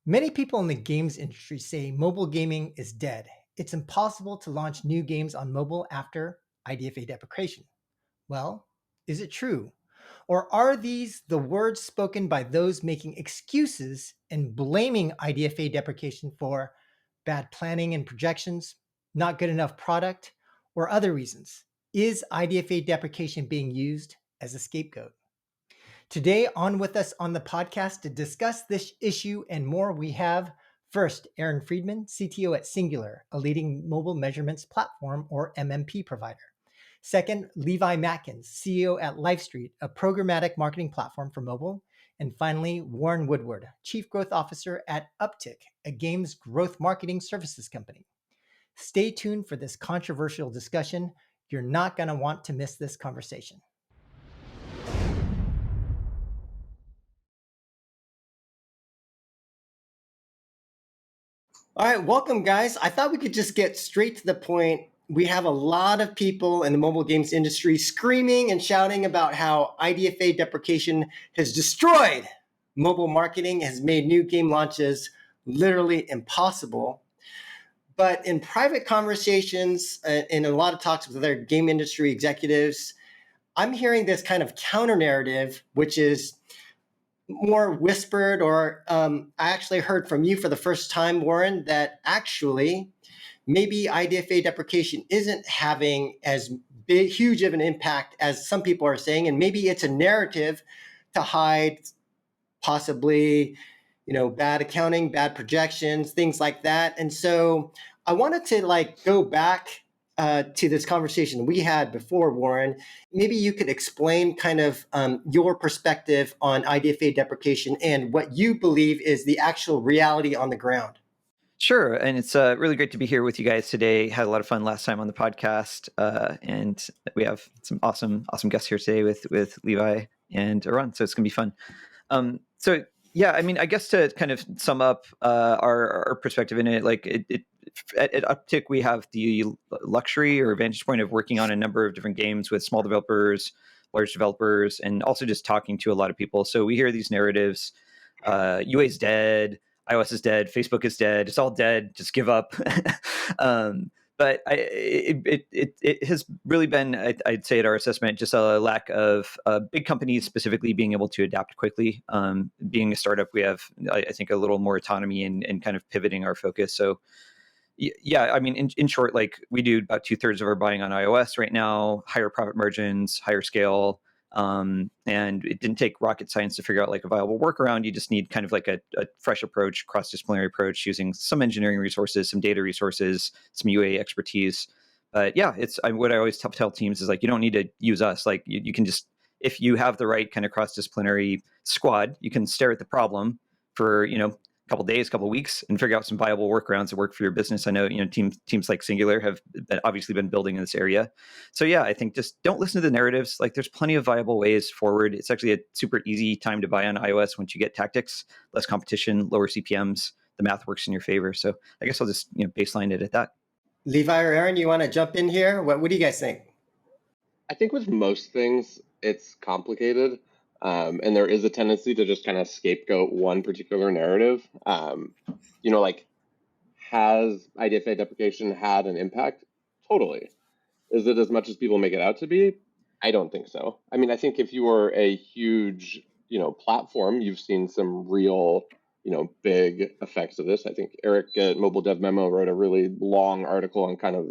Many people in the games industry say mobile gaming is dead. It's impossible to launch new games on mobile after IDFA deprecation. Well, is it true? Or are these the words spoken by those making excuses and blaming IDFA deprecation for bad planning and projections, not good enough product, or other reasons? Is IDFA deprecation being used as a scapegoat? Today, on with us on the podcast to discuss this issue and more, we have first Aaron Friedman, CTO at Singular, a leading mobile measurements platform or MMP provider. Second, Levi Matkins, CEO at LifeStreet, a programmatic marketing platform for mobile. And finally, Warren Woodward, Chief Growth Officer at Uptick, a games growth marketing services company. Stay tuned for this controversial discussion. You're not going to want to miss this conversation. All right, welcome, guys. I thought we could just get straight to the point. We have a lot of people in the mobile games industry screaming and shouting about how IDFA deprecation has destroyed mobile marketing, has made new game launches literally impossible. But in private conversations and in a lot of talks with other game industry executives, I'm hearing this kind of counter narrative, which is more whispered, or I actually heard from you for the first time, Warren, that actually maybe IDFA deprecation isn't having as huge of an impact as some people are saying, and maybe it's a narrative to hide possibly, bad accounting, bad projections, things like that. And so I wanted to go back to this conversation we had before, Warren. Maybe you could explain kind of your perspective on IDFA deprecation and what you believe is the actual reality on the ground. Sure, and it's really great to be here with you guys today. Had a lot of fun last time on the podcast, and we have some awesome guests here today with Levi and Aran. So it's gonna be fun. So yeah, I mean, I guess to kind of sum up our perspective in it, at Uptick, we have the luxury or vantage point of working on a number of different games with small developers, large developers, and also just talking to a lot of people. So we hear these narratives: UA is dead, iOS is dead, Facebook is dead, it's all dead, just give up. But it has really been, I'd say, at our assessment, just a lack of big companies specifically being able to adapt quickly. Being a startup, we have, I think, a little more autonomy and kind of pivoting our focus. So yeah, I mean, in short, we do about 2/3 of our buying on iOS right now, higher profit margins, higher scale. And it didn't take rocket science to figure out a viable workaround. You just need kind of a fresh approach, cross-disciplinary approach, using some engineering resources, some data resources, some UA expertise. But yeah, it's what I always tell teams is you don't need to use us. You can just, if you have the right kind of cross-disciplinary squad, you can stare at the problem for couple days, couple weeks, and figure out some viable workarounds that work for your business. I know teams like Singular have obviously been building in this area. So yeah, I think just don't listen to the narratives. There's plenty of viable ways forward. It's actually a super easy time to buy on iOS once you get tactics, less competition, lower CPMs. The math works in your favor. So I guess I'll just baseline it at that. Levi or Aaron, you want to jump in here? What do you guys think? I think with most things, it's complicated. And there is a tendency to just kind of scapegoat one particular narrative. Has IDFA deprecation had an impact? Totally. Is it as much as people make it out to be? I don't think so. I mean, I think if you were a huge, platform, you've seen some real, big effects of this. I think Eric at Mobile Dev Memo wrote a really long article on kind of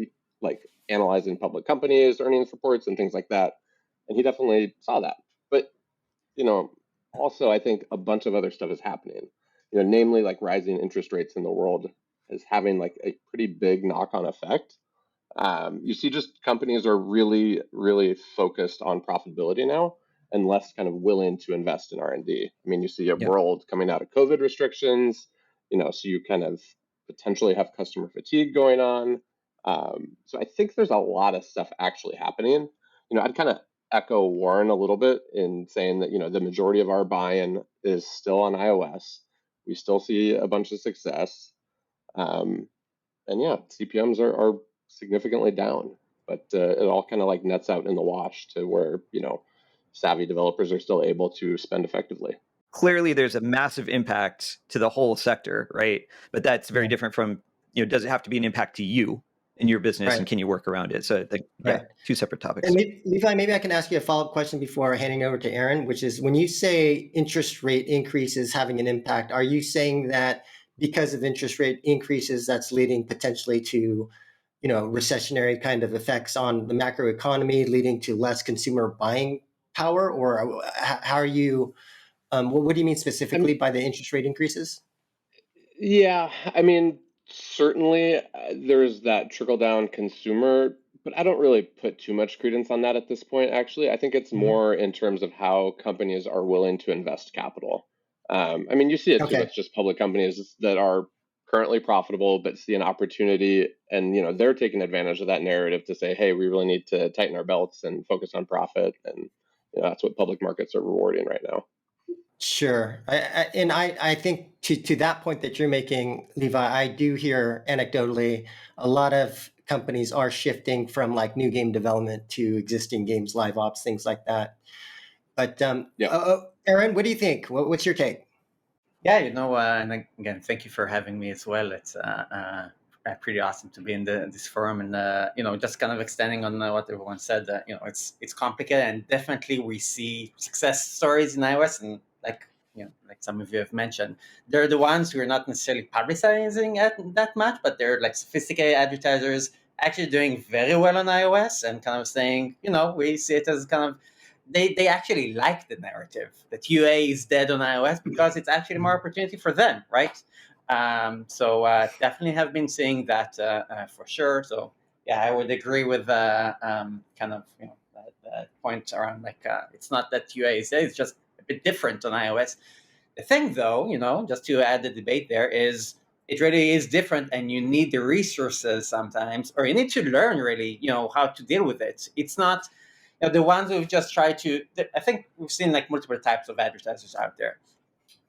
analyzing public companies, earnings reports, and things like that. And he definitely saw that. But also I think a bunch of other stuff is happening, namely rising interest rates in the world is having a pretty big knock-on effect. You see just companies are really, really focused on profitability now and less kind of willing to invest in R&D. I mean, you see a world coming out of COVID restrictions, so you kind of potentially have customer fatigue going on. So I think there's a lot of stuff actually happening. I'd kind of echo Warren a little bit in saying that, the majority of our buy-in is still on iOS. We still see a bunch of success. And yeah, CPMs are significantly down, but it all kind of nets out in the wash to where, savvy developers are still able to spend effectively. clearly there's a massive impact to the whole sector, right? But that's very different from, does it have to be an impact to you in your business, and can you work around it? So Right. two separate topics. And Levi, maybe I can ask you a follow-up question before handing over to Aaron, which is, when you say interest rate increases having an impact, are you saying that because of interest rate increases, that's leading potentially to, recessionary kind of effects on the macro economy, leading to less consumer buying power? Or how are you, what do you mean specifically by the interest rate increases? Yeah, I mean, certainly there's that trickle down consumer, but I don't really put too much credence on that at this point, actually. I think it's Mhm. more in terms of how companies are willing to invest capital. I mean, you see it too Okay. with just public companies that are currently profitable but see an opportunity, and they're taking advantage of that narrative to say, hey, we really need to tighten our belts and focus on profit, and that's what public markets are rewarding right now. Sure. I think to that point that you're making, Levi, I do hear anecdotally a lot of companies are shifting from like new game development to existing games, live ops, things like that. But Yeah. Aaron, what do you think? What's your take? Yeah, and again, thank you for having me as well. It's pretty awesome to be in this forum, and just kind of extending on what everyone said. It's complicated, and definitely we see success stories in iOS, and like some of you have mentioned, they're the ones who are not necessarily publicizing it that much, but they're like sophisticated advertisers actually doing very well on iOS, and kind of saying, we see it as kind of they actually like the narrative that UA is dead on iOS because it's actually more opportunity for them, right? So definitely have been seeing that for sure. So yeah, I would agree with kind of that point around like it's not that UA is dead; it's just a bit different on iOS. The thing, though, just to add the debate there, is it really is different, and you need the resources sometimes, or you need to learn really, how to deal with it. It's not the ones who've just tried to. I think we've seen like multiple types of advertisers out there.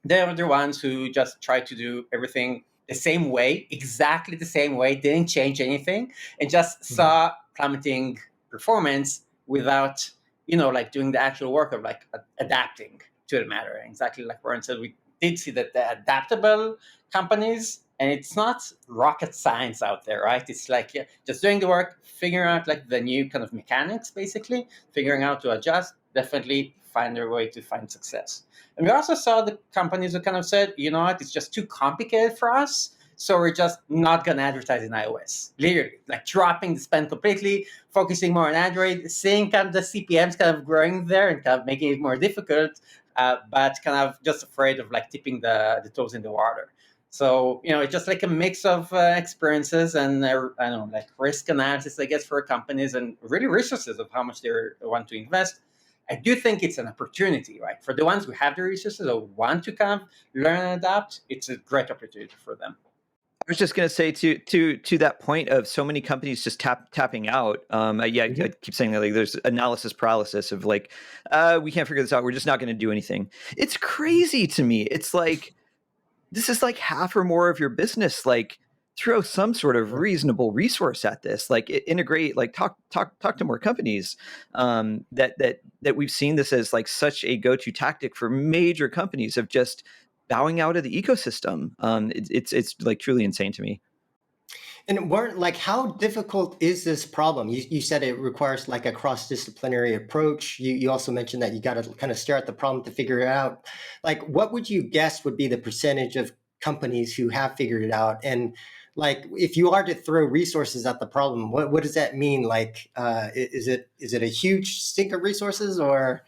They're the ones who just try to do everything the same way, exactly the same way, didn't change anything, and just saw plummeting performance without, like doing the actual work of like adapting to the matter. And exactly like Warren said, we did see that the adaptable companies, and it's not rocket science out there, right? It's like just doing the work, figuring out like the new kind of mechanics, basically, figuring out to adjust, definitely find their way to find success. And we also saw the companies who kind of said, you know what, it's just too complicated for us. So we're just not going to advertise in iOS. Literally, like dropping the spend completely, focusing more on Android, seeing kind of the CPMs kind of growing there and kind of making it more difficult, but kind of just afraid of like tipping the toes in the water. So, it's just like a mix of experiences and, I don't know, like risk analysis, I guess, for companies, and really resources of how much they want to invest. I do think it's an opportunity, right? For the ones who have the resources or want to kind of learn and adapt, it's a great opportunity for them. I was just going to say to that point of so many companies just tapping out. I keep saying that, like, there's analysis paralysis of like, we can't figure this out. We're just not going to do anything. It's crazy to me. It's like, this is like half or more of your business. Like, throw some sort of reasonable resource at this. Like, integrate. Like, talk to more companies. That we've seen this as like such a go-to tactic for major companies of just bowing out of the ecosystem. It's like truly insane to me. And weren't like, how difficult is this problem? You said it requires like a cross-disciplinary approach. You also mentioned that you got to kind of stare at the problem to figure it out. Like, what would you guess would be the percentage of companies who have figured it out? And like, if you are to throw resources at the problem, what does that mean? Like, is it a huge sink of resources, or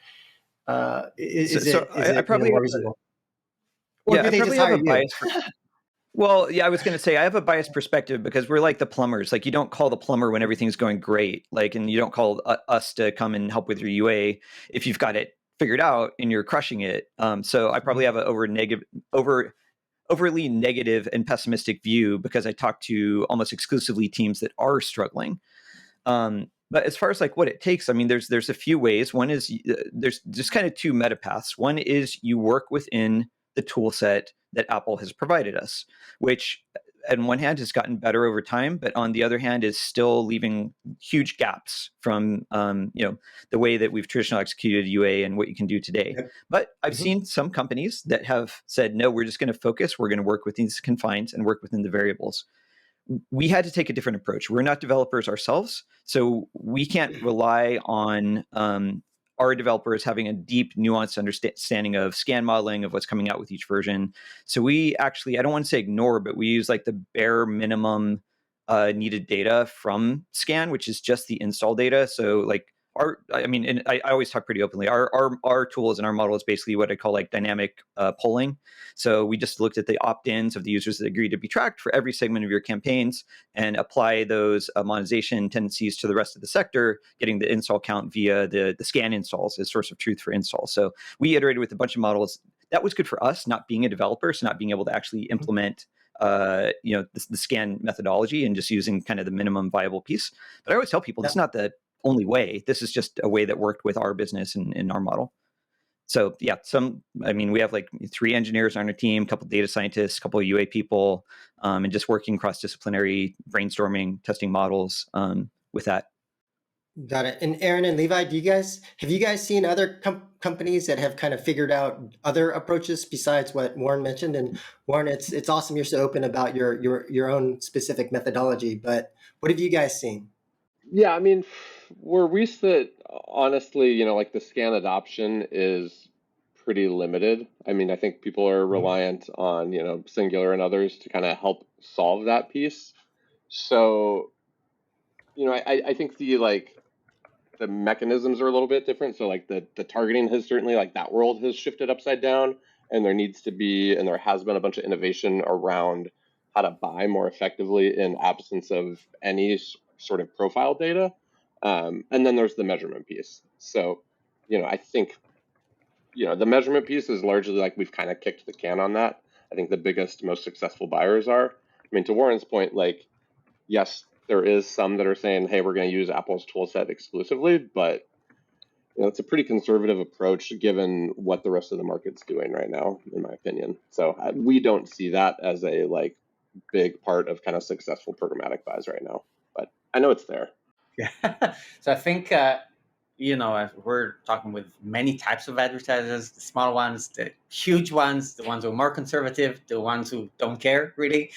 is it probably more reasonable? Or do I they just probably have hire a you? bias. Well, yeah, I was going to say I have a biased perspective because we're like the plumbers. Like, you don't call the plumber when everything's going great. Like, and you don't call us to come and help with your UA if you've got it figured out and you're crushing it. So I probably have an overly negative and pessimistic view because I talk to almost exclusively teams that are struggling. But as far as like what it takes, I mean, there's a few ways. One is there's just kind of two meta paths. One is you work within the tool set that Apple has provided us, which on one hand has gotten better over time, but on the other hand is still leaving huge gaps from the way that we've traditionally executed UA and what you can do today. Yep. But I've seen some companies that have said, no, we're just going to focus. We're going to work with these confines and work within the variables. We had to take a different approach. We're not developers ourselves, so we can't rely on our developers having a deep, nuanced understanding of scan modeling of what's coming out with each version. So we actually, I don't want to say ignore, but we use like the bare minimum needed data from scan, which is just the install data. So like and I always talk pretty openly. Our tools and our model is basically what I call like dynamic polling. So we just looked at the opt-ins of the users that agree to be tracked for every segment of your campaigns and apply those monetization tendencies to the rest of the sector, getting the install count via the scan installs as source of truth for installs. So we iterated with a bunch of models. That was good for us, not being a developer, so not being able to actually implement the scan methodology and just using kind of the minimum viable piece. But I always tell people, it's not the only way. This is just a way that worked with our business and in our model. So yeah, we have like 3 engineers on our team, a couple data scientists, a couple of UA people, and just working cross-disciplinary brainstorming, testing models with that. Got it. And Aaron and Levi, have you guys seen other companies that have kind of figured out other approaches besides what Warren mentioned? And Warren, it's awesome you're so open about your own specific methodology, but what have you guys seen? Yeah, I mean, where we sit, honestly, like the scan adoption is pretty limited. I mean, I think people are reliant on, Singular and others to kind of help solve that piece. So, I think the mechanisms are a little bit different. So like the targeting has certainly, like, that world has shifted upside down, and there needs to be, and there has been a bunch of innovation around how to buy more effectively in absence of any sort of profile data. And then there's the measurement piece. So, I think, the measurement piece is largely like we've kind of kicked the can on that. I think the biggest, most successful buyers are. I mean, to Warren's point, like, yes, there is some that are saying, hey, we're going to use Apple's tool set exclusively, but it's a pretty conservative approach given what the rest of the market's doing right now, in my opinion. So we don't see that as a big part of kind of successful programmatic buys right now, but I know it's there. Yeah. So I think, we're talking with many types of advertisers, the small ones, the huge ones, the ones who are more conservative, the ones who don't care really.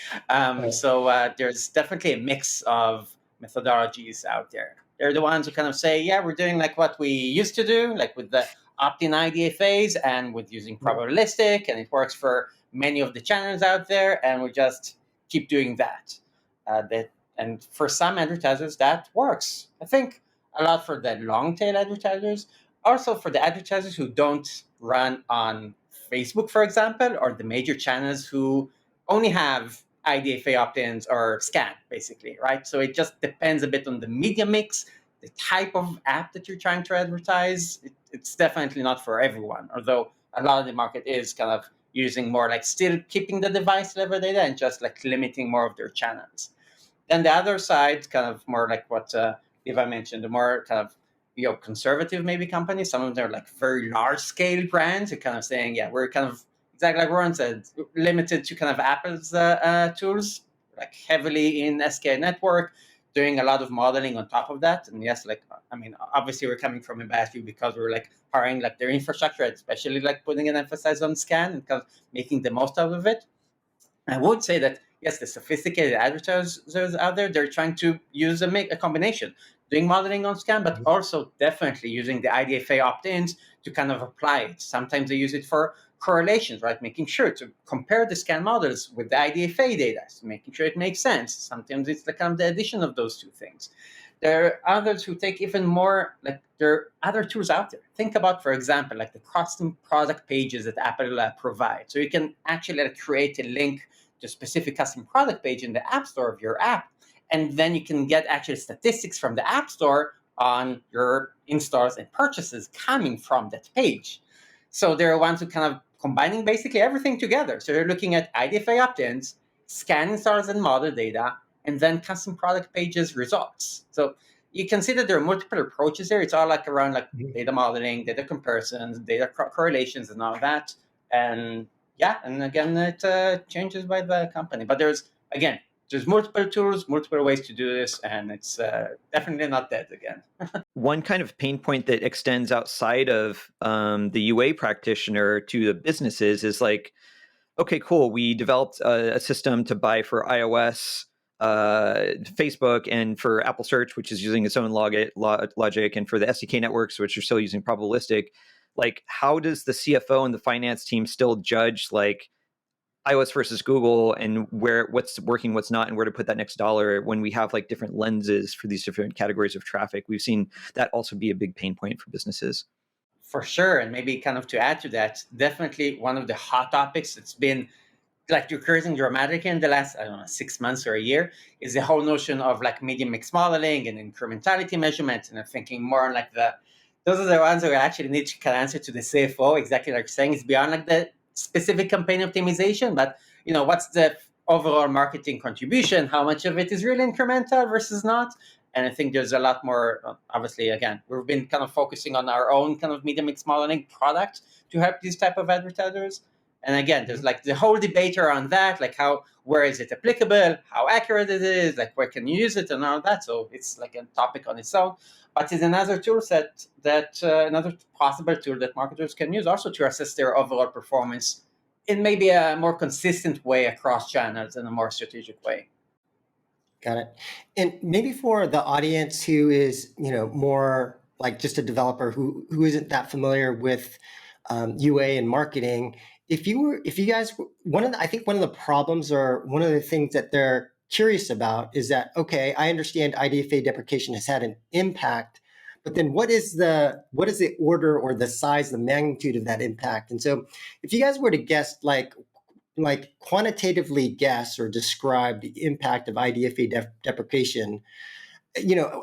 So there's definitely a mix of methodologies out there. They're the ones who kind of say, yeah, we're doing like what we used to do, like with the opt-in IDFAs and with using probabilistic, and it works for many of the channels out there, and we just keep doing that. And for some advertisers, that works. I think a lot for the long tail advertisers, also for the advertisers who don't run on Facebook, for example, or the major channels who only have IDFA opt-ins or scan, basically, right? So it just depends a bit on the media mix, the type of app that you're trying to advertise. It's definitely not for everyone, although a lot of the market is kind of using more like still keeping the device level data and just like limiting more of their channels. Then the other side, kind of more like what Eva mentioned, the more kind of conservative maybe companies. Some of them are like very large scale brands. You're kind of saying, yeah, we're kind of exactly like Ron said, limited to kind of Apple's tools, like heavily in SKA network, doing a lot of modeling on top of that. And yes, obviously we're coming from a bad view because we're like powering like their infrastructure, especially like putting an emphasis on scan and kind of making the most out of it. I would say that, yes, the sophisticated advertisers out there, they're trying to use a combination, doing modeling on scan, but also definitely using the IDFA opt-ins to kind of apply it. Sometimes they use it for correlations, right? Making sure to compare the scan models with the IDFA data, so making sure it makes sense. Sometimes it's the kind of the addition of those two things. There are others who take even more, like there are other tools out there. Think about, for example, like the custom product pages that Apple provides. So you can actually create a link to a specific custom product page in the App Store of your app. And then you can get actually statistics from the App Store on your installs and purchases coming from that page. So there are ones who kind of combining basically everything together. So you're looking at IDFA opt-ins, scan installs and model data, and then custom product pages results. So you can see that there are multiple approaches here. It's all like around like data modeling, data comparisons, data correlations, and all of that. And yeah, and again, it changes by the company. But there's again, there's multiple tools, multiple ways to do this, and it's definitely not dead again. One kind of pain point that extends outside of the UA practitioner to the businesses is like, okay, cool, we developed a system to buy for iOS, Facebook, and for Apple Search, which is using its own logic, and for the SDK networks, which are still using probabilistic. Like, how does the CFO and the finance team still judge like iOS versus Google and what's working, what's not, and where to put that next dollar when we have like different lenses for these different categories of traffic? We've seen that also be a big pain point for businesses. For sure. And maybe kind of to add to that, definitely one of the hot topics that's been like decreasing dramatically in the last, I don't know, 6 months or a year is the whole notion of like medium mix modeling and incrementality measurement. And I'm thinking more on like those are the ones that we actually need to kind of answer to the CFO, exactly like you're saying. It's beyond like the specific campaign optimization, but what's the overall marketing contribution? How much of it is really incremental versus not? And I think there's a lot more, obviously, again, we've been kind of focusing on our own kind of media mix modeling product to help these type of advertisers. And again, there's like the whole debate around that, like where is it applicable, how accurate it is, like where can you use it and all that. So it's like a topic on its own. But it's another tool set another possible tool that marketers can use also to assess their overall performance in maybe a more consistent way across channels in a more strategic way. Got it. And maybe for the audience who is, more like just a developer who isn't that familiar with UA and marketing, if you guys, I think one of the problems or one of the things that they're curious about is that, okay, I understand IDFA deprecation has had an impact, but then what is the order or the size, the magnitude of that impact? And so if you guys were to guess, like quantitatively guess or describe the impact of IDFA deprecation,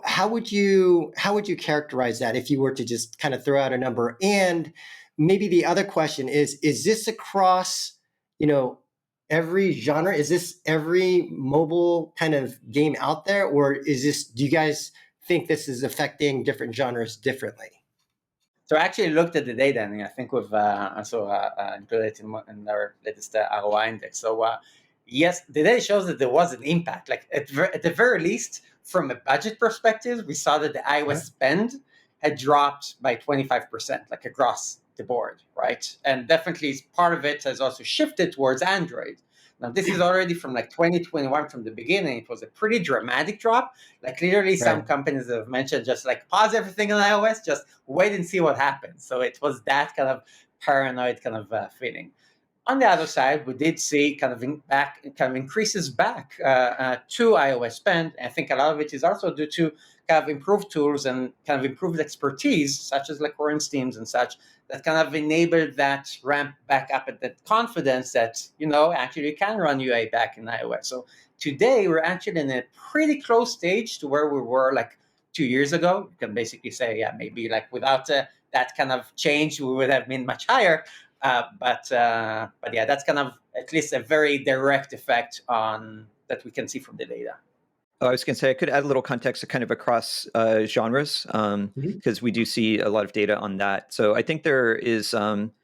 how would you characterize that if you were to just kind of throw out a number? And maybe the other question is this across, every genre? Is this every mobile kind of game out there? Or do you guys think this is affecting different genres differently? So I actually looked at the data, and I think we've also included it in our latest ROI index. So yes, the data shows that there was an impact. Like at the very least, from a budget perspective, we saw that the iOS spend had dropped by 25%, like across the board, right? And definitely part of it has also shifted towards Android. Now, this is already from like 2021 from the beginning. It was a pretty dramatic drop. Like literally some companies have mentioned just like pause everything on iOS, just wait and see what happens. So it was that kind of paranoid kind of feeling. On the other side, we did see kind of increases back to iOS spend. I think a lot of it is also due to kind of improved tools and kind of improved expertise, such as like Orange Teams and such, that kind of enabled that ramp back up at that confidence that, actually you can run UA back in iOS. So today we're actually in a pretty close stage to where we were like 2 years ago. You can basically say, yeah, maybe like without that kind of change, we would have been much higher. But yeah, that's kind of at least a very direct effect on that we can see from the data. I was going to say I could add a little context kind of across genres because we do see a lot of data on that. So I think there is in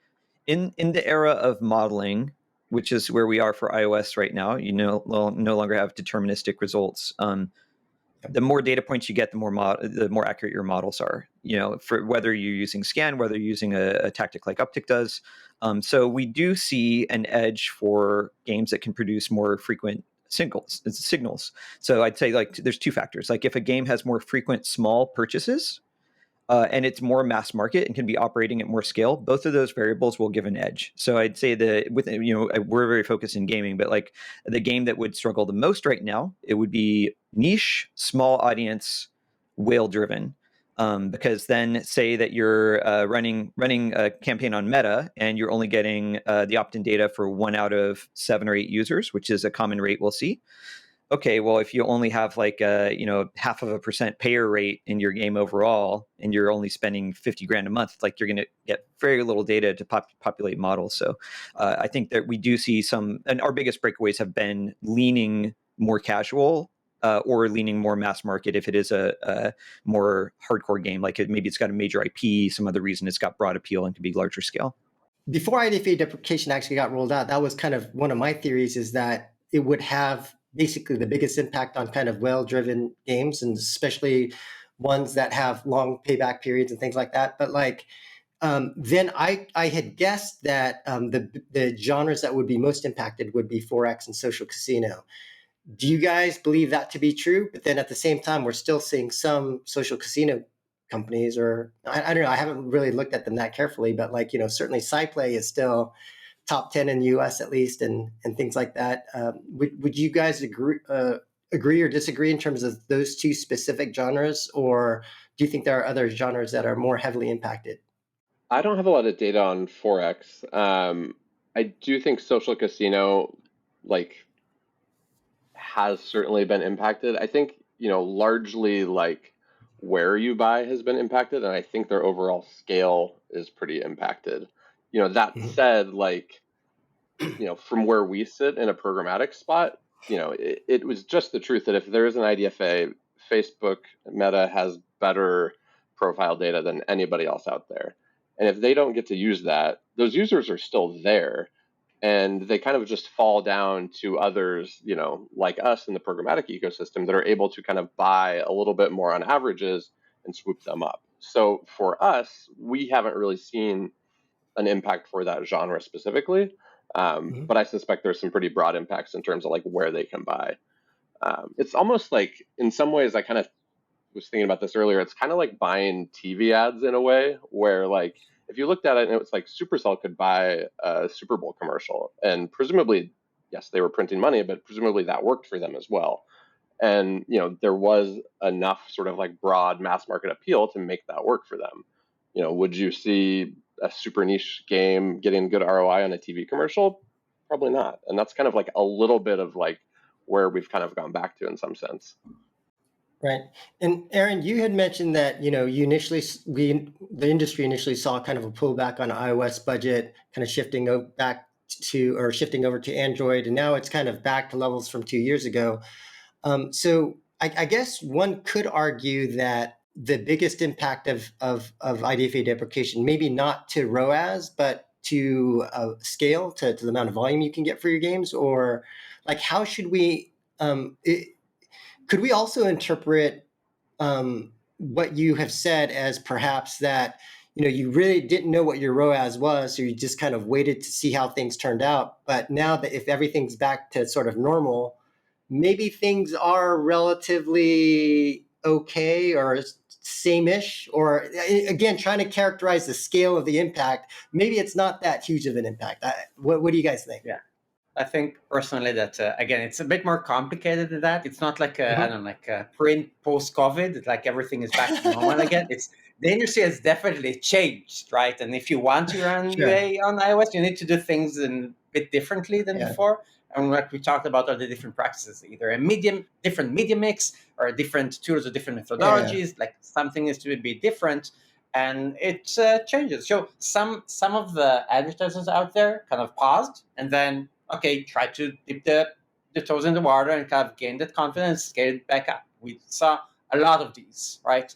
the era of modeling, which is where we are for iOS right now, no longer have deterministic results. The more data points you get, the more accurate your models are. For whether you're using Scan, whether you're using a tactic like Uptick does. So we do see an edge for games that can produce more frequent signals. So I'd say like there's two factors. Like if a game has more frequent small purchases and it's more mass market and can be operating at more scale, both of those variables will give an edge. So I'd say that we're very focused in gaming, but like the game that would struggle the most right now, it would be niche, small audience, whale driven. Because then say that you're running a campaign on Meta and you're only getting the opt-in data for 1 out of 7 or 8 users, which is a common rate we'll see. Okay, well, if you only have like a 0.5% payer rate in your game overall, and you're only spending $50,000 a month, like you're going to get very little data to populate models. So I think that we do see some, and our biggest breakaways have been leaning more casual or leaning more mass market if it is a more hardcore game, like maybe it's got a major IP, some other reason it's got broad appeal and can be larger scale. Before IDFA deprecation actually got rolled out, that was kind of one of my theories, is that it would have basically the biggest impact on kind of well-driven games, and especially ones that have long payback periods and things like that. But like, then I had guessed that the genres that would be most impacted would be Forex and social casino. Do you guys believe that to be true? But then at the same time, we're still seeing some social casino companies, or I don't know, I haven't really looked at them that carefully, but like, certainly SciPlay is still top 10 in the US at least, and things like that. Would you guys agree or disagree in terms of those two specific genres, or do you think there are other genres that are more heavily impacted? I don't have a lot of data on Forex. I do think social casino, like, has certainly been impacted. I think, largely like where you buy has been impacted, and I think their overall scale is pretty impacted. That said, like, from where we sit in a programmatic spot, it was just the truth that if there is an IDFA, Facebook Meta has better profile data than anybody else out there. And if they don't get to use that, those users are still there, and they kind of just fall down to others, like us in the programmatic ecosystem, that are able to kind of buy a little bit more on averages and swoop them up. So for us, we haven't really seen an impact for that genre specifically, but I suspect there's some pretty broad impacts in terms of like where they can buy. It's almost like, in some ways, I kind of was thinking about this earlier, it's kind of like buying TV ads in a way, where like, if you looked at it and it was like Supercell could buy a Super Bowl commercial, and presumably, yes, they were printing money, but presumably that worked for them as well. And, there was enough sort of like broad mass market appeal to make that work for them. Would you see a super niche game getting good ROI on a TV commercial? Probably not. And that's kind of like a little bit of like where we've kind of gone back to in some sense. Right. And Aaron, you had mentioned that, the industry initially saw kind of a pullback on iOS budget, kind of shifting over to Android, and now it's kind of back to levels from 2 years ago. So I guess one could argue that the biggest impact of IDFA deprecation, maybe not to ROAS, but to scale, to the amount of volume you can get for your games, or like, how should we, could we also interpret what you have said as perhaps that, you really didn't know what your ROAS was, so you just kind of waited to see how things turned out. But now that if everything's back to sort of normal, maybe things are relatively okay or same-ish, or again, trying to characterize the scale of the impact, maybe it's not that huge of an impact. What do you guys think? Yeah. I think personally that again, it's a bit more complicated than that. It's not like I don't know, like pre post COVID, like everything is back to normal again. It's the industry has definitely changed, right? And if you want to run Sure. UA on iOS, you need to do things a bit differently than before. And like we talked about, are the different practices, either a different media mix, or different tools or different methodologies. Like something needs to be different, and it changes. So some of the advertisers out there kind of paused, and then try to dip the toes in the water and kind of gain that confidence, scale it back up. We saw a lot of these, right?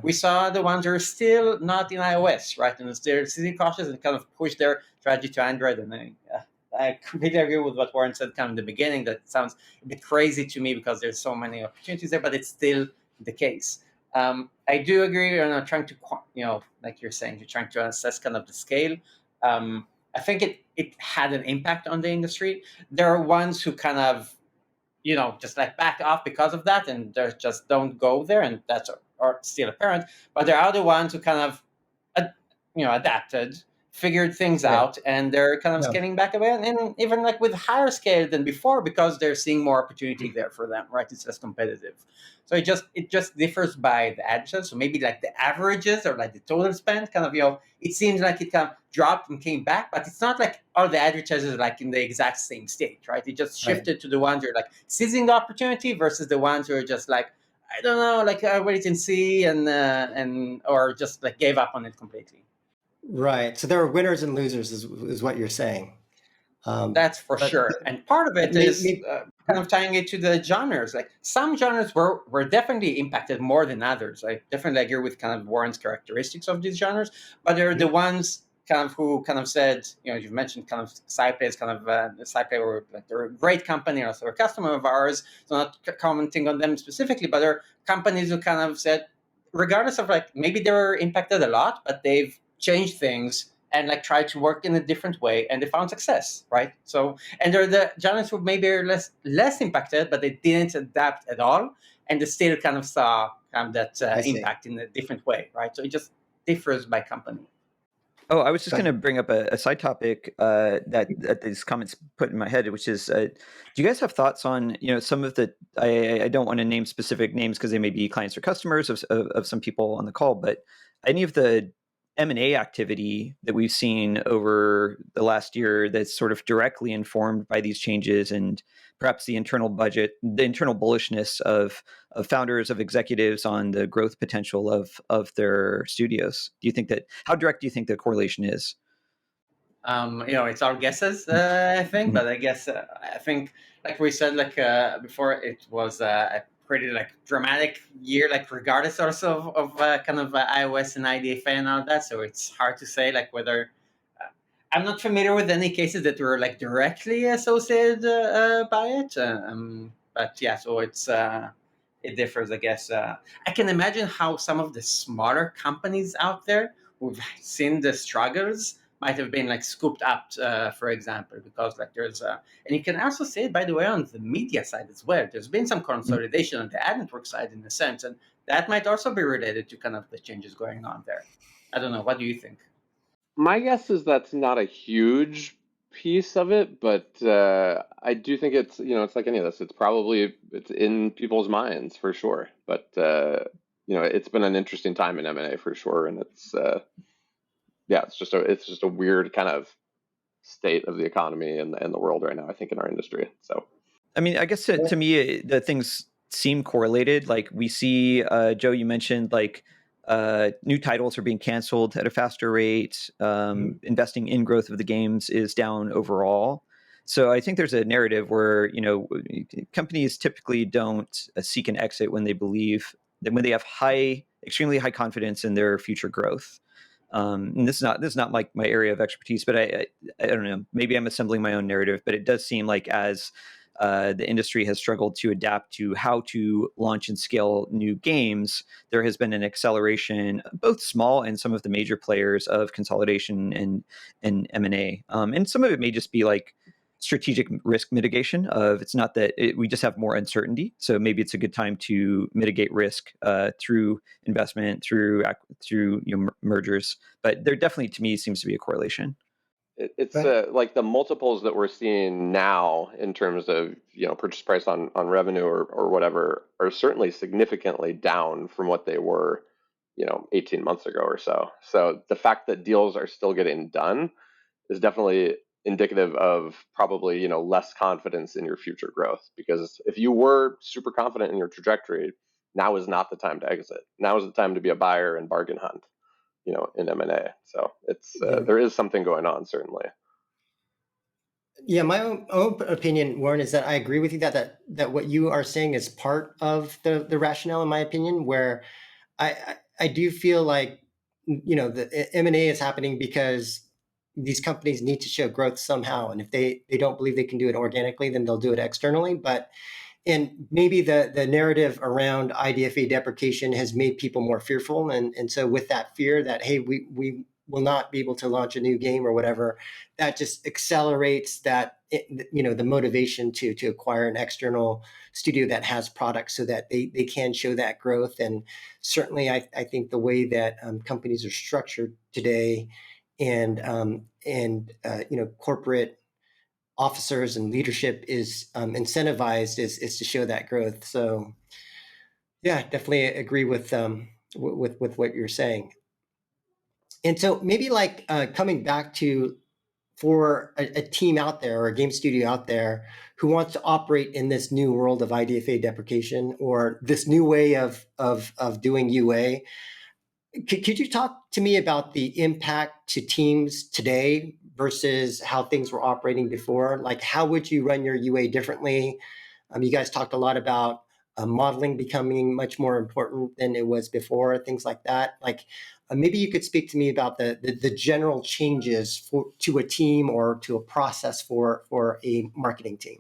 We saw the ones that are still not in iOS, right? And they're still cautious and kind of push their strategy to Android. And I completely agree with what Warren said kind of in the beginning. That sounds a bit crazy to me because there's so many opportunities there, but it's still the case. I do agree. You're not trying to, like you're saying, you're trying to assess kind of the scale. I think it had an impact on the industry. There are ones who kind of, just like back off because of that, and they just don't go there, and that's are still apparent. But there are other ones who kind of, adapted, figured things out, and they're kind of scaling back a bit, and even like with higher scale than before, because they're seeing more opportunity there for them, right? It's less competitive. So it just differs by the advertisers. So maybe like the averages or like the total spend kind of, it seems like it kind of dropped and came back, but it's not like all the advertisers are like in the exact same state, right? It just shifted to the ones who are like seizing the opportunity versus the ones who are just like, I don't know, like wait and see, and or just like gave up on it completely. Right. So there are winners and losers, is what you're saying. That's for sure. And part of it is kind of tying it to the genres. Like some genres were definitely impacted more than others. I definitely agree with kind of Warren's characteristics of these genres, but they're the ones kind of who kind of said, you've mentioned kind of SciPlay is kind of SciPlay were like they're a great company, also a customer of ours. So not commenting on them specifically, but they're companies who kind of said, regardless of like maybe they were impacted a lot, but they've changed things and like tried to work in a different way, and they found success, right? So, and they're the giants who maybe are less impacted, but they didn't adapt at all, and they still kind of saw kind of that impact in a different way, right? So it just differs by company. Oh, I was just going to bring up a side topic that these comments put in my head, which is, do you guys have thoughts on, some of the, I don't want to name specific names because they may be clients or customers of some people on the call, but any of the M&A activity that we've seen over the last year that's sort of directly informed by these changes, and perhaps the internal bullishness of founders, of executives on the growth potential of their studios. How direct do you think the correlation is? It's our guesses, I think, but I guess I think, like we said, before, it was a pretty dramatic year, regardless also of kind of iOS and IDFA and all that. So it's hard to say whether. I'm not familiar with any cases that were directly associated by it, but yeah. So it differs, I guess. I can imagine how some of the smaller companies out there who've seen the struggles might have been scooped up, for example, because there's and you can also say it, by the way, on the media side as well. There's been some consolidation on the ad network side in a sense, and that might also be related to kind of the changes going on there. I don't know. What do you think? My guess is that's not a huge piece of it, but I do think it's it's like any of this. It's in people's minds for sure. But it's been an interesting time in M&A for sure, and it's it's just a weird kind of state of the economy and the world right now, I think, in our industry. So, I mean, I guess to me, the things seem correlated. Like we see, Joe, you mentioned new titles are being canceled at a faster rate. Investing in growth of the games is down overall. So I think there's a narrative where companies typically don't seek an exit when they believe that when they have extremely high confidence in their future growth. And this is not like my area of expertise, but I don't know. Maybe I'm assembling my own narrative, but it does seem like as the industry has struggled to adapt to how to launch and scale new games, there has been an acceleration, both small and some of the major players, of consolidation and M&A. And some of it may just be strategic risk mitigation of it's not that we just have more uncertainty. So maybe it's a good time to mitigate risk through investment, through mergers. But there definitely, to me, seems to be a correlation. It's like the multiples that we're seeing now in terms of purchase price on revenue or whatever are certainly significantly down from what they were 18 months ago or so. So the fact that deals are still getting done is definitely indicative of probably less confidence in your future growth, because if you were super confident in your trajectory, now is not the time to exit. Now is the time to be a buyer and bargain hunt in M&A. So it's there is something going on, certainly. Yeah, my own opinion, Warren, is that I agree with you that what you are saying is part of the rationale, in my opinion, where I do feel like the M&A is happening because these companies need to show growth somehow, and if they don't believe they can do it organically, then they'll do it externally. And maybe the narrative around IDFA deprecation has made people more fearful, and so with that fear that, hey, we will not be able to launch a new game or whatever, that just accelerates the motivation to acquire an external studio that has products so that they can show that growth. And certainly I think the way that companies are structured today, and corporate officers and leadership is incentivized is to show that growth. So yeah, definitely agree with what you're saying. And so maybe coming back to, for a team out there or a game studio out there who wants to operate in this new world of IDFA deprecation or this new way of doing UA, could you talk to me about the impact to teams today versus how things were operating before? How would you run your UA differently? You guys talked a lot about modeling becoming much more important than it was before, things like that. Like maybe you could speak to me about the general changes to a team or to a process for a marketing team.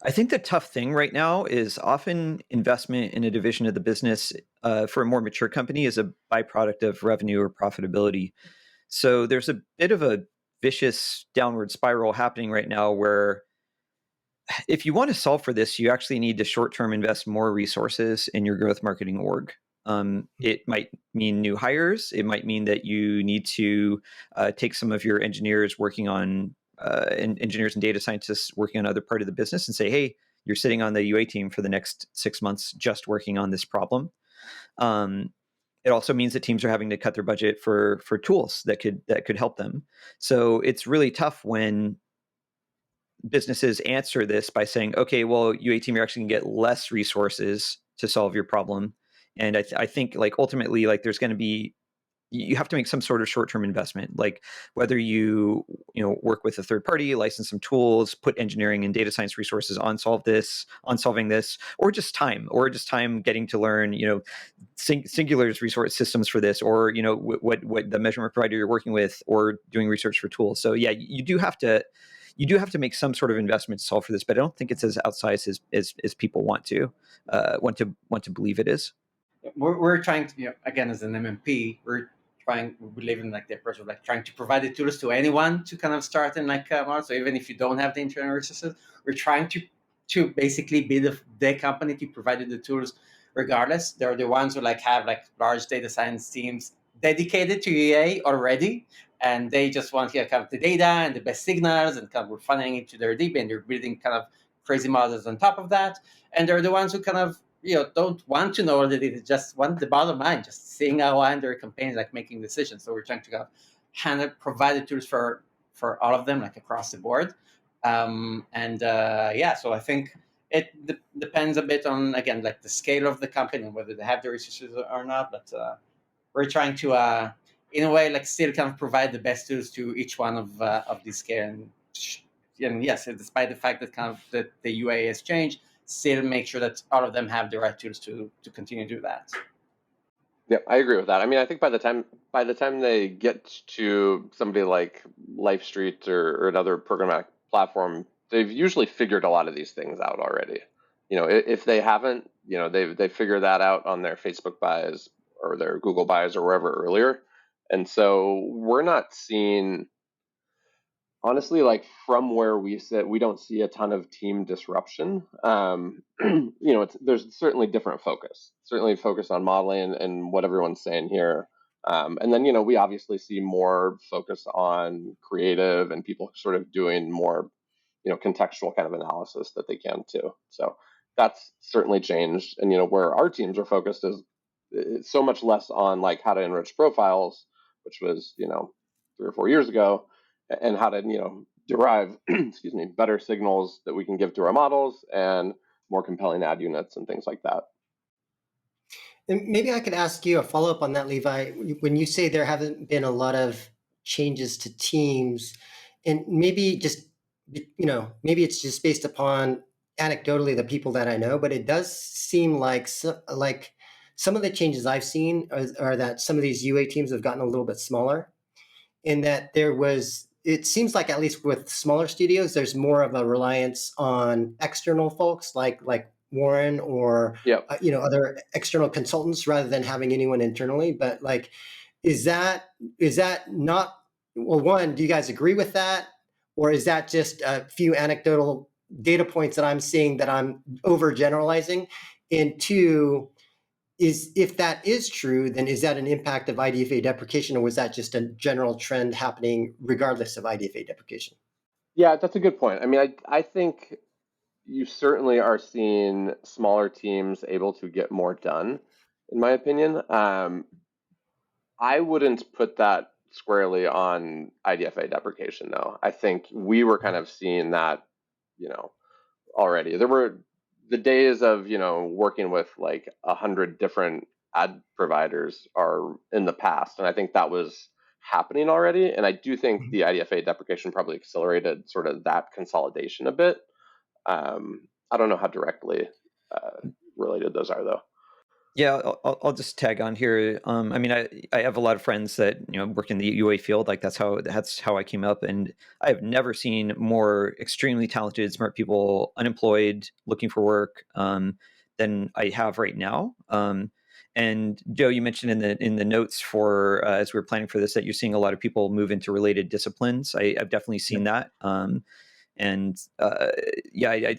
I think the tough thing right now is often investment in a division of the business for a more mature company is a byproduct of revenue or profitability. So there's a bit of a vicious downward spiral happening right now where if you want to solve for this, you actually need to short-term invest more resources in your growth marketing org. It might mean new hires. It might mean that you need to take some of your engineers working on engineers and data scientists working on other part of the business and say, hey, you're sitting on the UA team for the next 6 months just working on this problem. It also means that teams are having to cut their budget for tools that could help them. So it's really tough when businesses answer this by saying, okay, well, UA team, you're actually gonna get less resources to solve your problem. And I think like ultimately, like there's going to be, you have to make some sort of short-term investment, like whether you work with a third party, license some tools, put engineering and data science resources on solving this, or just time getting to learn, Singular's resource systems for this, or what the measurement provider you're working with, or doing research for tools. So yeah, you do have to make some sort of investment to solve for this, but I don't think it's as outsized as people want to believe it is. We're trying to, again, as an MMP, we live in like the approach of like trying to provide the tools to anyone to kind of start in like model. So even if you don't have the internal resources, we're trying to basically be the company to provide you the tools regardless. They're the ones who like have like large data science teams dedicated to EA already, and they just want to have the data and the best signals, and kind of we're funneling it to their DB, and they're building kind of crazy models on top of that. And they're the ones who kind of don't want to know all the data, just want the bottom line, just seeing how their campaigns, like making decisions. So we're trying to kind of provide the tools for all of them, like across the board. So I think it depends a bit on, again, like the scale of the company and whether they have the resources or not. But we're trying to, in a way, like still kind of provide the best tools to each one of these scale. And yes, despite the fact that kind of the UA has changed, still make sure that all of them have the right tools to continue to do that. Yeah, I agree with that. I mean, I think by the time they get to somebody like LifeStreet or another programmatic platform, they've usually figured a lot of these things out already. If they haven't, they figured that out on their Facebook buys or their Google buys or wherever earlier. And so we're not seeing, honestly, like from where we sit, we don't see a ton of team disruption. There's certainly different focus, on modeling and what everyone's saying here. And then, we obviously see more focus on creative and people sort of doing more, contextual kind of analysis that they can too. So that's certainly changed. And, where our teams are focused is it's so much less on like how to enrich profiles, which was, 3 or 4 years ago, and how to derive excuse me, better signals that we can give to our models and more compelling ad units and things like that. And maybe I could ask you a follow-up on that, Levi. When you say there haven't been a lot of changes to teams, and maybe maybe it's just based upon anecdotally the people that I know, but it does seem like some of the changes I've seen are that some of these UA teams have gotten a little bit smaller, in that it seems like, at least with smaller studios, there's more of a reliance on external folks like Warren or Yep. Other external consultants, rather than having anyone internally. But like, is that not, well, one, do you guys agree with that, or is that just a few anecdotal data points that I'm seeing that I'm overgeneralizing? And two, if that is true, then is that an impact of IDFA deprecation, or was that just a general trend happening regardless of IDFA deprecation? Yeah, that's a good point. I mean, I think you certainly are seeing smaller teams able to get more done, in my opinion. I wouldn't put that squarely on IDFA deprecation, though. I think we were kind of seeing that, already. There were the days of, working with like 100 different ad providers are in the past, and I think that was happening already. And I do think the IDFA deprecation probably accelerated sort of that consolidation a bit. I don't know how directly related those are, though. Yeah, I'll just tag on here. I mean, I have a lot of friends that work in the UA field. Like that's how I came up, and I have never seen more extremely talented, smart people unemployed, looking for work, than I have right now. And Joe, you mentioned in the notes for as we were planning for this that you're seeing a lot of people move into related disciplines. I've definitely seen that. And yeah,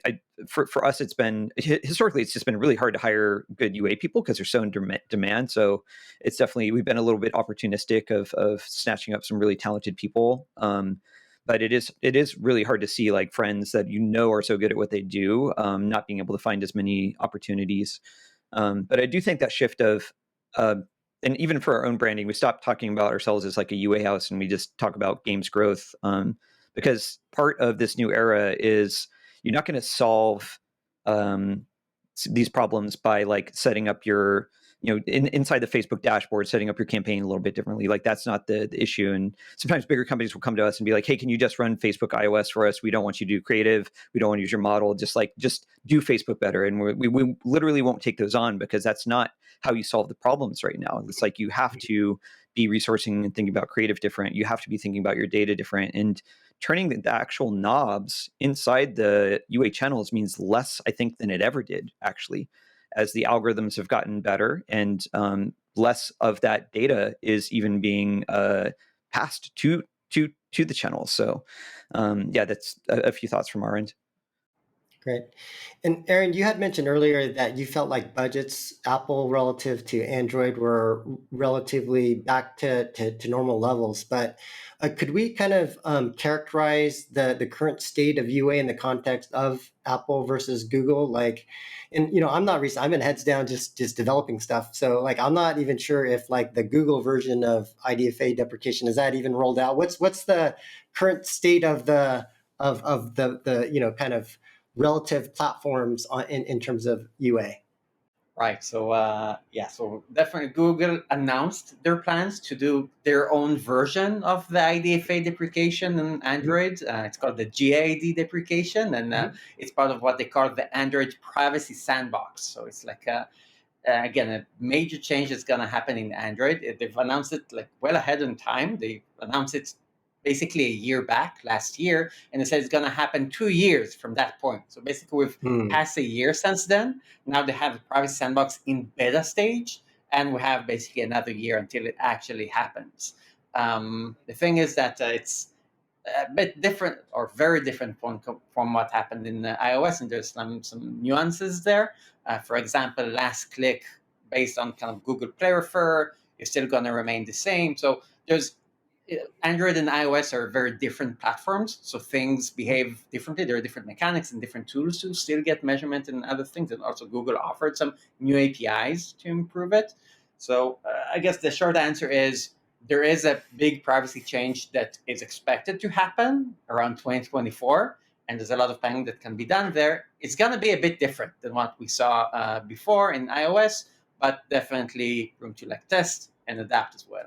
for us, it's been historically it's just been really hard to hire good UA people because they're so in demand. So it's definitely we've been a little bit opportunistic of snatching up some really talented people. But it is really hard to see like friends that are so good at what they do not being able to find as many opportunities. But I do think that shift of and even for our own branding, we stopped talking about ourselves as like a UA house and we just talk about games growth. Because part of this new era is you're not going to solve these problems by like setting up your inside the Facebook dashboard, setting up your campaign a little bit differently. Like that's not the issue. And sometimes bigger companies will come to us and be like, hey, can you just run Facebook iOS for us? We don't want you to do creative. We don't want to use your model. Just do Facebook better. And we literally won't take those on because that's not how you solve the problems right now. It's like you have to be resourcing and thinking about creative different. You have to be thinking about your data different. And turning the actual knobs inside the UA channels means less, I think, than it ever did, actually, as the algorithms have gotten better and less of that data is even being passed to the channels. So yeah, that's a few thoughts from our end. Great. And Aaron, you had mentioned earlier that you felt like budgets, Apple relative to Android, were relatively back to normal levels. But could we kind of characterize the current state of UA in the context of Apple versus Google? Like, and I'm not recent. I've been heads down just developing stuff. So like, I'm not even sure if like the Google version of IDFA deprecation is that even rolled out. What's the current state of the kind of relative platforms in terms of UA? Right. So so definitely Google announced their plans to do their own version of the IDFA deprecation in Android. It's called the GAD deprecation, and it's part of what they call the Android privacy sandbox. So it's like again, a major change is going to happen in Android. They've announced it like well ahead in time. They announced it basically a year back last year, and they said it's going to happen 2 years from that point. So basically, we've passed a year since then. Now they have the privacy sandbox in beta stage, and we have basically another year until it actually happens. The thing is that it's a bit different or very different from what happened in iOS, and there's some nuances there. For example, last click based on kind of Google Play Refer is still going to remain the same. So there's Android and iOS are very different platforms, so things behave differently. There are different mechanics and different tools to still get measurement and other things. And also Google offered some new APIs to improve it. So I guess the short answer is there is a big privacy change that is expected to happen around 2024. And there's a lot of planning that can be done there. It's going to be a bit different than what we saw before in iOS, but definitely room to test and adapt as well.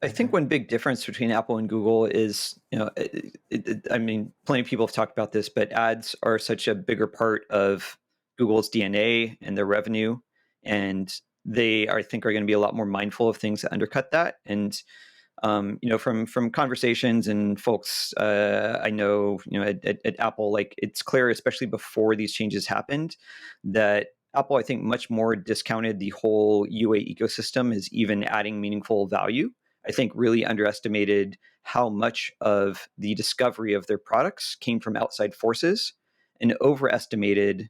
I think one big difference between Apple and Google is, I mean, plenty of people have talked about this, but ads are such a bigger part of Google's DNA and their revenue. And they, I think, are going to be a lot more mindful of things that undercut that. And, from conversations and folks I know, at Apple, like it's clear, especially before these changes happened, that Apple, I think, much more discounted the whole UA ecosystem as even adding meaningful value. I think really underestimated how much of the discovery of their products came from outside forces and overestimated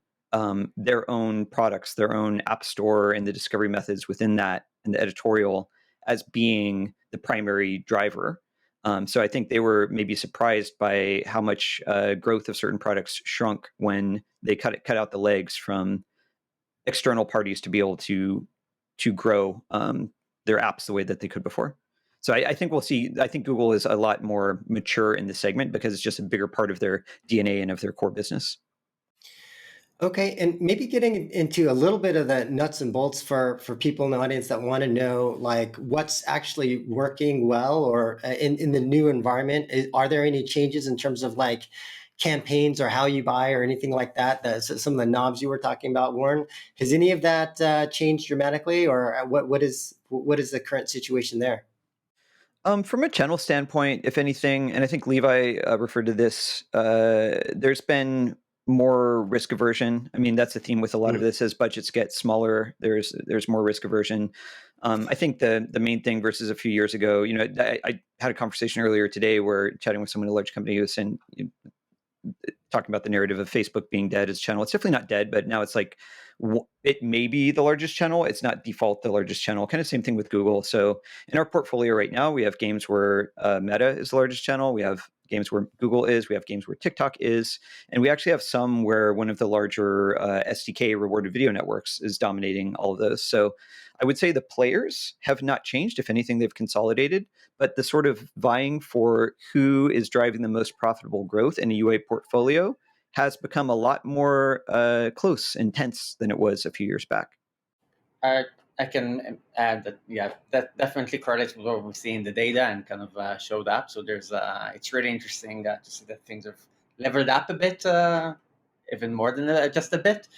their own products, their own app store and the discovery methods within that and the editorial as being the primary driver. So I think they were maybe surprised by how much growth of certain products shrunk when they cut out the legs from external parties to be able to grow their apps the way that they could before. So I think we'll see. I think Google is a lot more mature in this segment because it's just a bigger part of their DNA and of their core business. Okay, and maybe getting into a little bit of the nuts and bolts for people in the audience that want to know, like, what's actually working well or in the new environment. Are there any changes in terms of like campaigns or how you buy or anything like that? Some of the knobs you were talking about, Warren, has any of that changed dramatically, or what is the current situation there? From a channel standpoint, if anything, and I think Levi referred to this, there's been more risk aversion. I mean, that's the theme with a lot of this. As budgets get smaller, there's more risk aversion. I think the main thing versus a few years ago, I had a conversation earlier today where chatting with someone in a large company who was saying, talking about the narrative of Facebook being dead as a channel. It's definitely not dead, but now it's like it may be the largest channel. It's not default the largest channel. Kind of same thing with Google. So in our portfolio right now, we have games where Meta is the largest channel. We have games where Google is. We have games where TikTok is. And we actually have some where one of the larger SDK rewarded video networks is dominating all of those. So I would say the players have not changed. If anything, they've consolidated. But the sort of vying for who is driving the most profitable growth in a UA portfolio has become a lot more close and tense than it was a few years back. I can add that, yeah, that definitely correlates with what we see in the data and kind of showed up. So it's really interesting to see that things have leveled up a bit, even more than just a bit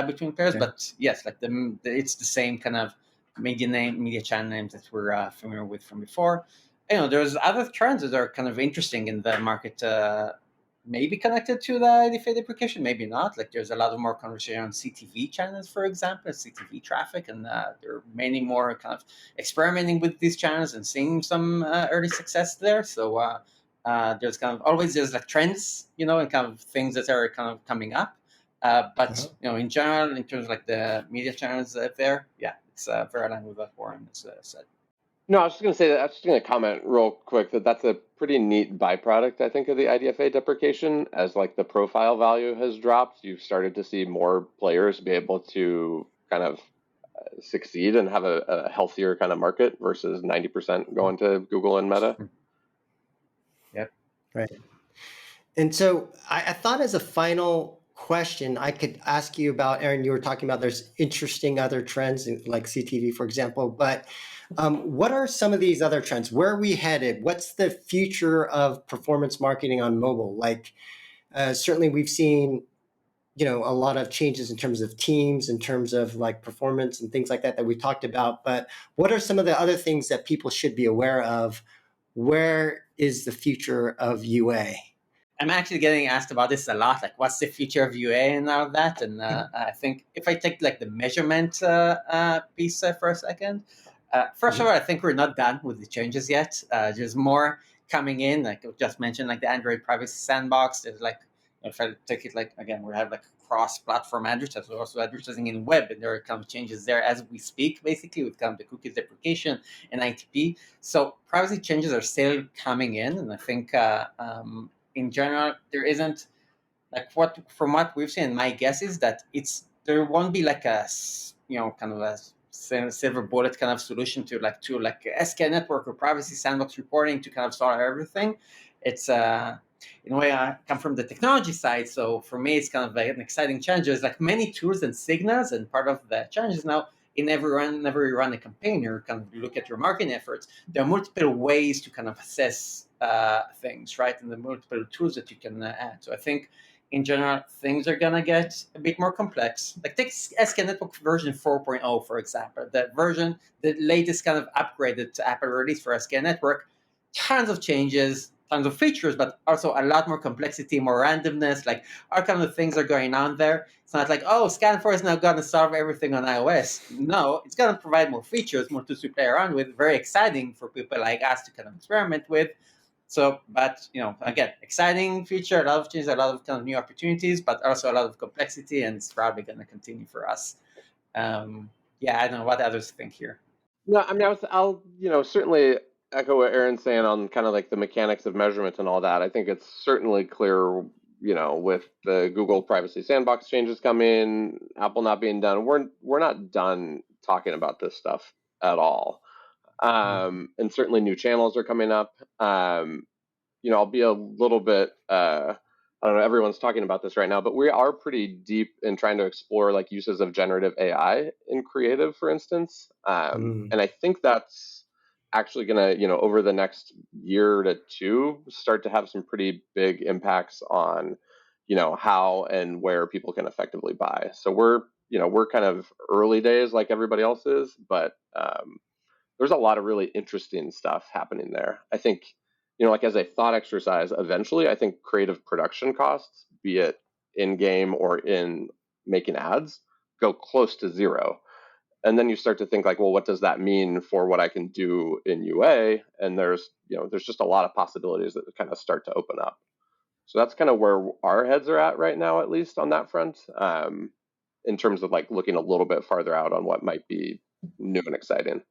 between players. Okay. But yes, like it's the same kind of media channel names that we're familiar with from before. There's other trends that are kind of interesting in the market, maybe connected to the IDFA deprecation, maybe not. Like there's a lot of more conversation on CTV channels, for example, CTV traffic, and there are many more kind of experimenting with these channels and seeing some early success there. So there's kind of always like trends, and kind of things that are kind of coming up. But in general, in terms of like the media channels there, yeah, it's very aligned with what Warren has said. No, I was just going to say that. I was just going to comment real quick that that's a pretty neat byproduct, I think, of the IDFA deprecation. As like the profile value has dropped, you've started to see more players be able to kind of succeed and have a healthier kind of market versus 90% going to Google and Meta. Yep. Right. And so I thought as a final question, I could ask you about, Aaron, you were talking about there's interesting other trends like CTV, for example, but what are some of these other trends? Where are we headed? What's the future of performance marketing on mobile? Like, certainly we've seen, a lot of changes in terms of teams, in terms of like performance and things like that we talked about. But what are some of the other things that people should be aware of? Where is the future of UA? I'm actually getting asked about this a lot, like what's the future of UA and all of that. And I think if I take like the measurement piece for a second, first of all, I think we're not done with the changes yet. There's more coming in, like I just mentioned, like the Android privacy sandbox. There's like, if I take it like, again, we have like cross-platform advertising, we're also advertising in web, and there are kind of changes there as we speak, basically, with kind of the cookies deprecation and ITP. So privacy changes are still coming in, and I think in general, there isn't like from what we've seen. My guess is that there won't be like a kind of a silver bullet kind of solution to SK network or privacy sandbox reporting to kind of solve everything. It's in a way, I come from the technology side, so for me, it's kind of like an exciting challenge. There's like many tools and signals, and part of the challenge is now whenever you run a campaign or kind of look at your marketing efforts, there are multiple ways to kind of assess things, right? And the multiple tools that you can add. So I think in general, things are gonna get a bit more complex. Like take SK Network version 4.0, for example. The latest kind of upgraded to Apple release for SK Network, tons of changes, tons of features, but also a lot more complexity, more randomness, like all kind of things are going on there. It's not like, Scan4 is now going to solve everything on iOS. No, it's going to provide more features, more tools to play around with, very exciting for people like us to kind of experiment with. So, but, again, exciting feature, a lot of changes, a lot of kind of new opportunities, but also a lot of complexity, and it's probably going to continue for us. I don't know what others think here. No, I mean, I'll certainly echo what Aaron's saying on kind of like the mechanics of measurement and all that. I think it's certainly clear, with the Google privacy sandbox changes coming, Apple not being done, we're not done talking about this stuff at all. And certainly new channels are coming up. I'll be a little bit, I don't know, everyone's talking about this right now, but we are pretty deep in trying to explore like uses of generative AI in creative, for instance. And I think that's actually going to, over the next year to two, start to have some pretty big impacts on how and where people can effectively buy. So we're kind of early days like everybody else is, but there's a lot of really interesting stuff happening there. I think, like as a thought exercise, eventually, I think creative production costs, be it in game or in making ads, go close to zero. And then you start to think like, well, what does that mean for what I can do in UA? And there's just a lot of possibilities that kind of start to open up. So that's kind of where our heads are at right now, at least on that front, in terms of like looking a little bit farther out on what might be new and exciting.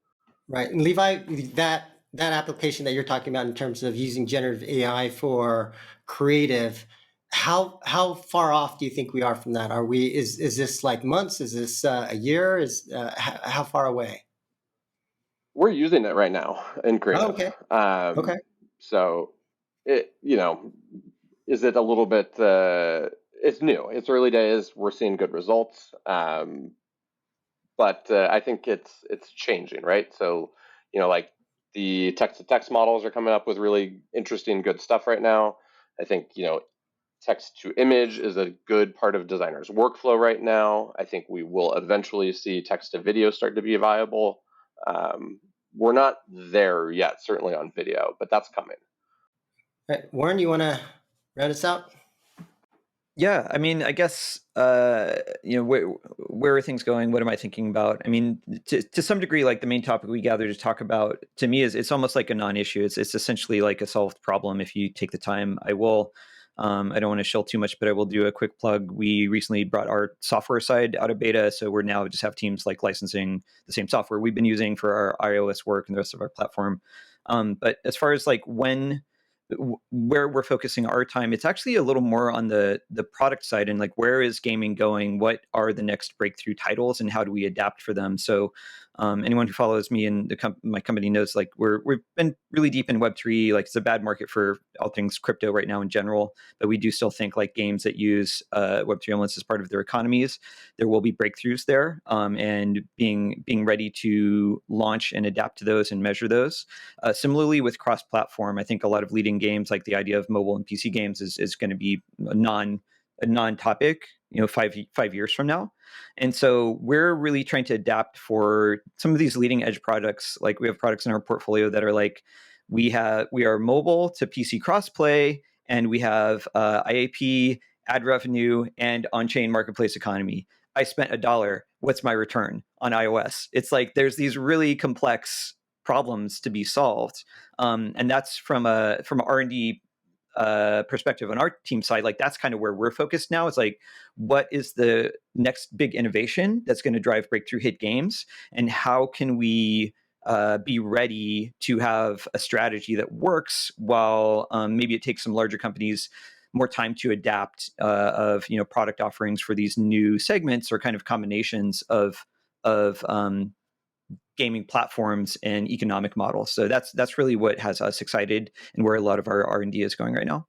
Right. And Levi, that application that you're talking about in terms of using generative AI for creative, how far off do you think we are from that? Is this like months? Is this a year? How far away? We're using it right now in creative. Oh, okay. Okay. So is it a little bit, it's new, it's early days, we're seeing good results. But I think it's changing, right? So, like the text-to-text models are coming up with really interesting, good stuff right now. I think, text-to-image is a good part of designers' workflow right now. I think we will eventually see text-to-video start to be viable. We're not there yet, certainly on video, but that's coming. All right. Warren, you want to round us out? Yeah, I mean, I guess where are things going? What am I thinking about? I mean, to some degree, like the main topic we gathered to talk about to me is it's almost like a non-issue. It's essentially like a solved problem if you take the time. I will. I don't want to shill too much, but I will do a quick plug. We recently brought our software side out of beta, so we're now just have teams like licensing the same software we've been using for our iOS work and the rest of our platform. But as far as like where we're focusing our time, it's actually a little more on the product side and like where is gaming going, what are the next breakthrough titles, and how do we adapt for them. So anyone who follows me and my company knows like we've been really deep in Web3. Like it's a bad market for all things crypto right now in general, but we do still think like games that use Web3 elements as part of their economies, there will be breakthroughs there, and being ready to launch and adapt to those and measure those. Similarly with cross-platform, I think a lot of leading games, like the idea of mobile and PC games, is going to be a non-topic, 5 years from now. And so we're really trying to adapt for some of these leading edge products. Like we have products in our portfolio that are like, we are mobile to PC crossplay, and we have IAP, ad revenue, and on-chain marketplace economy. I spent $1. What's my return on iOS? It's like there's these really complex problems to be solved, and that's from R&D perspective on our team side. Like that's kind of where we're focused now. It's like, what is the next big innovation that's going to drive breakthrough hit games, and how can we be ready to have a strategy that works while maybe it takes some larger companies more time to adapt of product offerings for these new segments or kind of combinations of gaming platforms and economic models. So that's really what has us excited and where a lot of our R&D is going right now.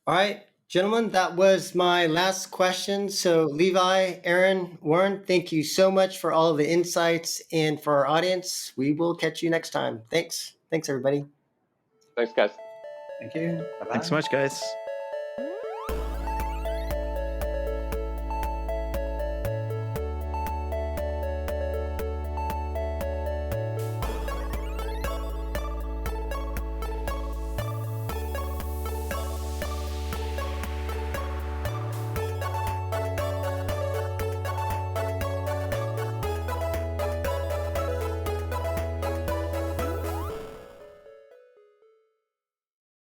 All right, gentlemen, that was my last question. So Levi, Aaron, Warren, thank you so much for all of the insights, and for our audience, we will catch you next time. Thanks, everybody. Thanks, guys. Thank you. Bye-bye. Thanks so much, guys.